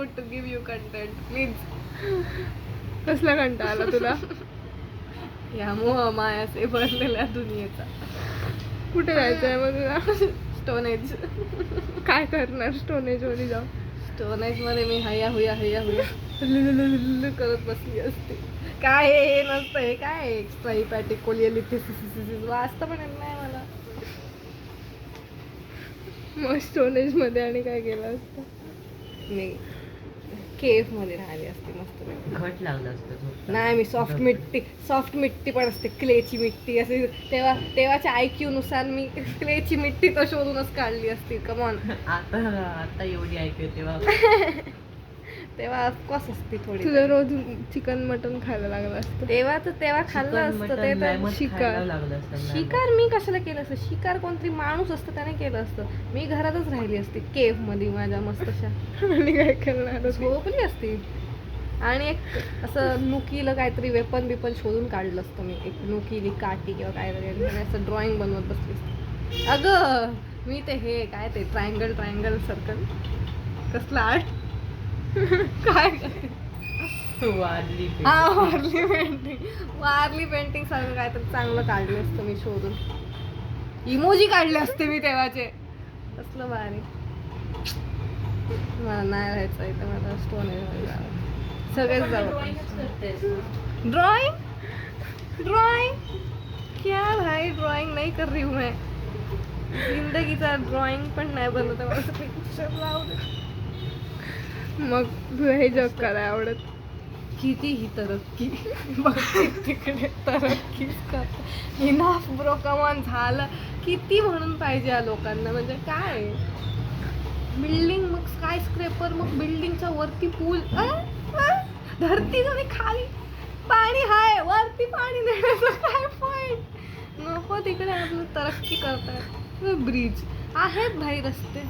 Mood to give you content please. कसला कंटाळा आला तुला? या मोह मायासे भरलेल्या दुनियेचा. कुठे जायचंय मग तुला? स्टोनेज. काय करणार स्टोनेज मध्ये जाऊन? स्टोनेज मध्ये मी हया हुया करत बसली असते. काय हे नसतं, हे काय एक्स्ट्रा हिपॅटिक कोलिएलिथिस वाचतं पण येत नाही मला. मग स्टोनेज मध्ये आणि काय केलं असतं? मी केव्ह मध्ये राहिली असते मस्त. घट लागलं असतं. नाही, मी सॉफ्ट मिट्टी पण असते, क्लेची मिट्टी असे. तेव्हाच्या IQ नुसार मी क्लेची मिट्टी तर शोधूनच काढली असती. कमॉन. आता एवढी ऐकू तेव्हा तेव्हा ऑफकोर्स असती थोडी. तुला रोज चिकन मटन खायला लागलं असतं. तेव्हा खाल्लं असतं ते तर. शिकार. लागलं असतं. शिकार मी कशाला केलं असतं? शिकार कोणतरी माणूस असतं त्याने केलं असतं. मी घरातच राहिली असते केव्ह मध्ये माझ्या मस्तशा. आणि काय करणार होती? झोपली असती आणि एक असं नुकीला काहीतरी वेपन शोधून काढलं असतं मी. एक नुकीली काठी किंवा काहीतरी असं ड्रॉइंग बनवत बसली असते. अगं मी ते हे काय ते ट्रायंगल सर्कल कसला आर्ट काय वारली पेंटिंग सारखं काहीतरी चांगलं काढलं असतं मी शोधून. इमोजी काढले असते मी तेव्हाचे. कसलं भारी. मला नाही राहायचं इथं, मला स्टोनेज जावं. सगळेच जावं. ड्रॉइंग क्या भाई, ड्रॉइंग नहीं कर रही हूँ मैं. जिंदगीचा ड्रॉइंग पण नाही बनवत मला. पिक्चर लावू दे. मग तुला हे जग करायला आवडत? कितीही तरक्की बघते तिकडे तरक्कीच करते. इनाफ ब्रो, कमान झालं. किती म्हणून पाहिजे या लोकांना? म्हणजे काय बिल्डिंग, मग स्काय स्क्रेपर, मग बिल्डिंगच्या वरती पूल, धरती आणि खाली पाणी हाय, वरती पाणी देण्याचं काय पॉइंट? नको तिकडे आपलं तरक्की करतायत. ब्रिज आहेत भाई, रस्ते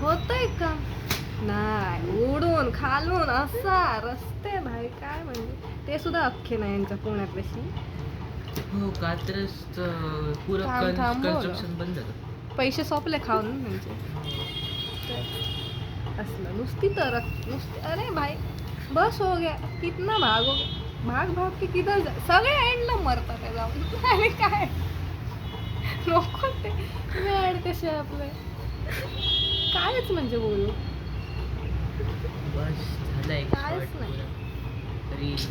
होतंय का? नाही, उडून खालून असा रस्ते भाई, काय म्हणजे ते सुद्धा अख्खे नाही यांच्या पुण्यातल्याशी. हो का, तरच पुरं थांब, कन्स्ट्रक्शन बंद झालं. पैसे सोपले खाऊन त्यांचे. असलं नुसती अरे भाई बस हो गया, कितना भाग हो गया, भाग के किधर सगळे एंडला मरतात ते जाऊन. आणि काय नको ते वेळ कसे आपले कायच म्हणजे बोलू. बस झालं एक कायच short नाही. पुरं. रील